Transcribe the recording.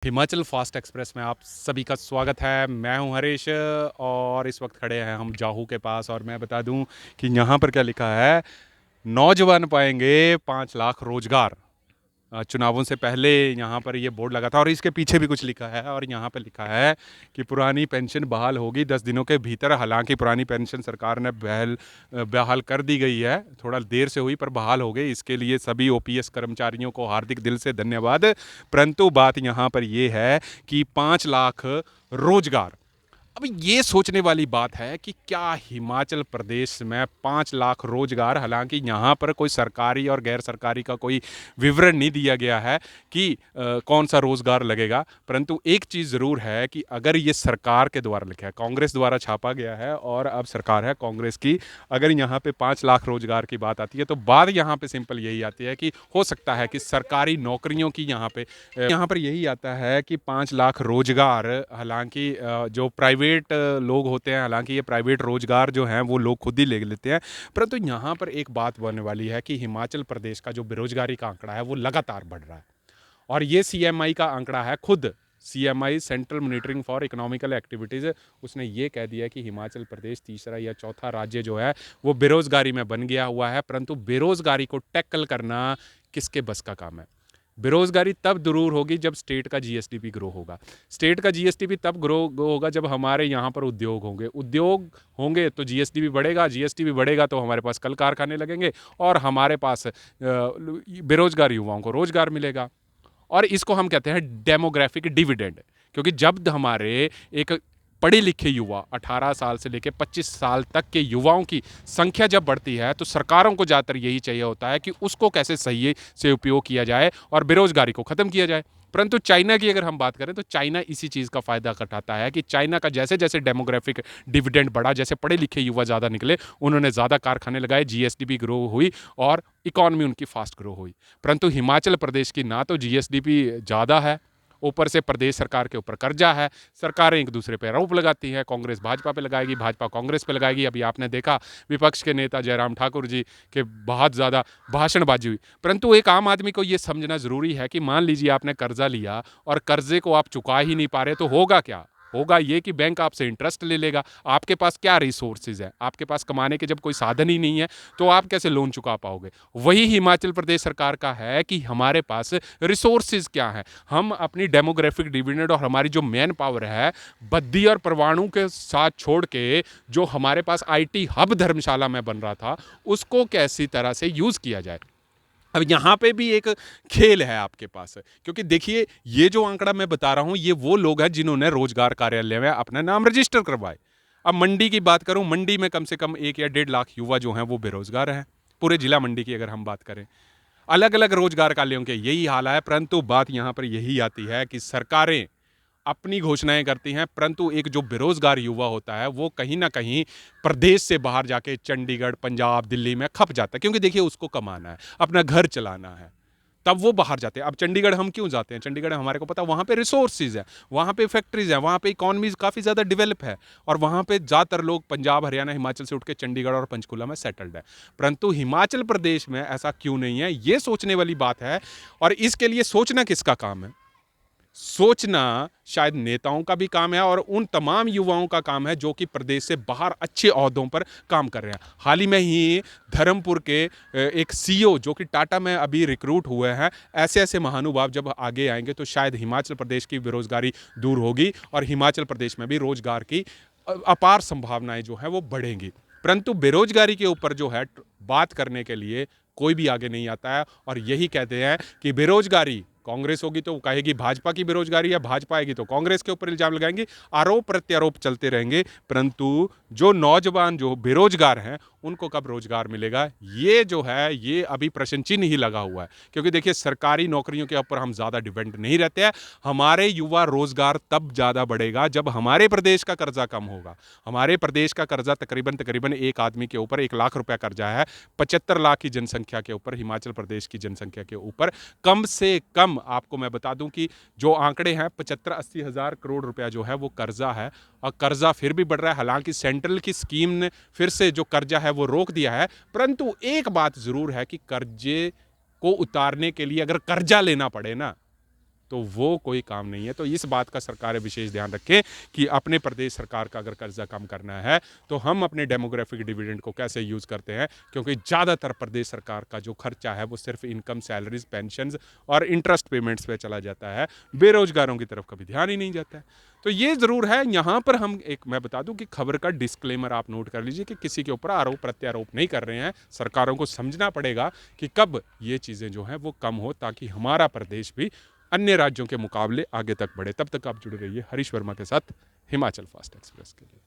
Himachal fast express में आप सभी का स्वागत है। मैं हूं हरीश और इस वक्त खड़े हैं हम जाहू के पास। और मैं बता दूं कि यहाँ पर क्या लिखा है। नौजवान पाएंगे 5 लाख रोजगार। चुनावों से पहले यहाँ पर ये बोर्ड लगा था और इसके पीछे भी कुछ लिखा है। और यहाँ पर लिखा है कि पुरानी पेंशन बहाल होगी 10 दिनों के भीतर। हालांकि पुरानी पेंशन सरकार ने बहाल कर दी गई है, थोड़ा देर से हुई पर बहाल हो गई। इसके लिए सभी ओपीएस कर्मचारियों को हार्दिक दिल से धन्यवाद। परंतु बात यहाँ पर यह है कि 5 लाख रोजगार। अब ये सोचने वाली बात है कि क्या हिमाचल प्रदेश में 5 लाख रोजगार, हालांकि यहाँ पर कोई सरकारी और गैर सरकारी का कोई विवरण नहीं दिया गया है कि कौन सा रोजगार लगेगा। परंतु एक चीज़ ज़रूर है कि अगर ये सरकार के द्वारा लिखा है, कांग्रेस द्वारा छापा गया है और अब सरकार है कांग्रेस की, अगर यहाँ पे 5 लाख रोजगार की बात आती है तो बात यहाँ पे सिंपल यही आती है कि हो सकता है कि सरकारी नौकरियों की यहाँ पर यही आता है कि 5 लाख रोजगार। हालांकि जो प्राइवेट लोग होते हैं, हालांकि ये प्राइवेट रोजगार जो हैं वो लोग खुद ही ले लेते हैं। परंतु यहाँ पर एक बात बनने वाली है कि हिमाचल प्रदेश का जो बेरोजगारी का आंकड़ा है वो लगातार बढ़ रहा है। और ये सीएमआई का आंकड़ा है, खुद CMI central monitoring for economical activities, उसने ये कह दिया कि हिमाचल प्रदेश तीसरा या चौथा राज्य जो है वो बेरोजगारी में बन गया हुआ है। परंतु बेरोजगारी को टैकल करना किसके बस का काम है? बेरोजगारी तब दूर होगी जब स्टेट का जीएसडीपी ग्रो होगा। स्टेट का जीएसडीपी तब ग्रो होगा जब हमारे यहाँ पर उद्योग होंगे। उद्योग होंगे तो जीएसडीपी बढ़ेगा, जीएसडीपी बढ़ेगा तो हमारे पास कल कारखाने लगेंगे और हमारे पास बेरोजगार युवाओं को रोजगार मिलेगा। और इसको हम कहते हैं डेमोग्राफिक डिविडेंड। क्योंकि जब हमारे एक पढ़े लिखे युवा 18 साल से लेकर 25 साल तक के युवाओं की संख्या जब बढ़ती है तो सरकारों को ज़्यादातर यही चाहिए होता है कि उसको कैसे सही से उपयोग किया जाए और बेरोजगारी को ख़त्म किया जाए। परंतु चाइना की अगर हम बात करें तो चाइना इसी चीज़ का फ़ायदा उठाता है कि चाइना का जैसे जैसे डेमोग्राफिक डिविडेंड बढ़ा, जैसे पढ़े लिखे युवा ज़्यादा निकले, उन्होंने ज़्यादा कारखाने लगाए, जीएसडीपी ग्रो हुई और इकॉनमी उनकी फास्ट ग्रो हुई। परंतु हिमाचल प्रदेश की ना तो जीएसडीपी ज़्यादा है, ऊपर से प्रदेश सरकार के ऊपर कर्जा है। सरकारें एक दूसरे पर आरोप लगाती हैं, कांग्रेस भाजपा पे लगाएगी, भाजपा कांग्रेस पे लगाएगी। अभी आपने देखा विपक्ष के नेता जयराम ठाकुर जी के बहुत ज़्यादा भाषणबाजी हुई। परंतु एक आम आदमी को ये समझना ज़रूरी है कि मान लीजिए आपने कर्जा लिया और कर्जे को आप चुका ही नहीं पा रहे तो होगा क्या? होगा ये कि बैंक आपसे इंटरेस्ट ले लेगा। आपके पास क्या रिसोर्सेज है? आपके पास कमाने के जब कोई साधन ही नहीं है तो आप कैसे लोन चुका पाओगे? वही हिमाचल प्रदेश सरकार का है कि हमारे पास रिसोर्सेज क्या है। हम अपनी डेमोग्राफिक डिविडेंड और हमारी जो मैन पावर है बद्दी और परवाणु के साथ छोड़ के जो हमारे पास आईटी हब धर्मशाला में बन रहा था उसको कैसी तरह से यूज़ किया जाए। अब यहाँ पे भी एक खेल है आपके पास, क्योंकि देखिए ये जो आंकड़ा मैं बता रहा हूँ ये वो लोग हैं जिन्होंने रोजगार कार्यालय में अपना नाम रजिस्टर करवाए। अब मंडी की बात करूँ, मंडी में कम से कम 1 या 1.5 लाख युवा जो हैं वो बेरोजगार हैं। पूरे जिला मंडी की अगर हम बात करें, अलग अलग रोजगार कार्यालयों के यही हाल है। परंतु बात यहाँ पर यही आती है कि सरकारें अपनी घोषणाएं करती हैं, परंतु एक जो बेरोजगार युवा होता है वो कहीं ना कहीं प्रदेश से बाहर जाके चंडीगढ़, पंजाब, दिल्ली में खप जाता है। क्योंकि देखिए उसको कमाना है, अपना घर चलाना है, तब वो बाहर जाते हैं। अब चंडीगढ़ हम क्यों जाते हैं? चंडीगढ़ हमारे को पता है वहाँ पे रिसोर्सेज है, वहाँ पे फैक्ट्रीज है, वहाँ पे इकॉनमीज काफ़ी ज़्यादा डेवलप है और वहाँ पे ज़्यादातर लोग पंजाब, हरियाणा, हिमाचल से उठ के चंडीगढ़ और पंचकुला में सेटल्ड है। परंतु हिमाचल प्रदेश में ऐसा क्यों नहीं है, ये सोचने वाली बात है। और इसके लिए सोचना किसका काम है? सोचना शायद नेताओं का भी काम है और उन तमाम युवाओं का काम है जो कि प्रदेश से बाहर अच्छे ओहदों पर काम कर रहे हैं। हाल ही में ही धर्मपुर के एक सीईओ जो कि टाटा में अभी रिक्रूट हुए हैं, ऐसे ऐसे महानुभाव जब आगे आएंगे तो शायद हिमाचल प्रदेश की बेरोजगारी दूर होगी और हिमाचल प्रदेश में भी रोजगार की अपार संभावनाएं जो हैं वो बढ़ेंगी। परंतु बेरोजगारी के ऊपर जो है बात करने के लिए कोई भी आगे नहीं आता है और यही कहते हैं कि बेरोजगारी कांग्रेस होगी तो कहेगी भाजपा की बेरोजगारी है, भाजपा आएगी तो कांग्रेस के ऊपर इल्जाम लगाएंगे, आरोप प्रत्यारोप चलते रहेंगे। परंतु जो नौजवान जो बेरोजगार हैं उनको कब रोजगार मिलेगा, ये जो है ये अभी प्रश्न चिन्ह ही लगा हुआ है। क्योंकि देखिए सरकारी नौकरियों के ऊपर हम ज़्यादा डिपेंड नहीं रहते हैं। हमारे युवा रोजगार तब ज़्यादा बढ़ेगा जब हमारे प्रदेश का कर्जा कम होगा। हमारे प्रदेश का कर्जा तकरीबन तकरीबन एक आदमी के ऊपर 1 लाख रुपया कर्जा है। 75 लाख की जनसंख्या के ऊपर, हिमाचल प्रदेश की जनसंख्या के ऊपर कम से कम आपको मैं बता दूं कि जो आंकड़े हैं 75-80 हज़ार करोड़ रुपया जो है वो कर्जा है और कर्जा फिर भी बढ़ रहा है। हालांकि सेंट्रल की स्कीम ने फिर से जो कर्जा है वो रोक दिया है। परंतु एक बात जरूर है कि कर्जे को उतारने के लिए अगर कर्जा लेना पड़े ना तो वो कोई काम नहीं है। तो इस बात का सरकारें विशेष ध्यान रखें कि अपने प्रदेश सरकार का अगर कर्जा कम करना है तो हम अपने डेमोग्राफिक डिविडेंड को कैसे यूज़ करते हैं, क्योंकि ज़्यादातर प्रदेश सरकार का जो खर्चा है वो सिर्फ इनकम, सैलरीज, पेंशन और इंटरेस्ट पेमेंट्स पे चला जाता है, बेरोजगारों की तरफ कभी ध्यान ही नहीं जाता है। तो ये ज़रूर है, यहाँ पर हम एक मैं बता दूं कि खबर का डिस्क्लेमर आप नोट कर लीजिए कि किसी के ऊपर आरोप प्रत्यारोप नहीं कर रहे हैं। सरकारों को समझना पड़ेगा कि कब ये चीज़ें जो हैं वो कम हो, ताकि हमारा प्रदेश भी अन्य राज्यों के मुकाबले आगे तक बढ़े। तब तक आप जुड़े रहिए हरीश वर्मा के साथ हिमाचल फास्ट एक्सप्रेस के लिए।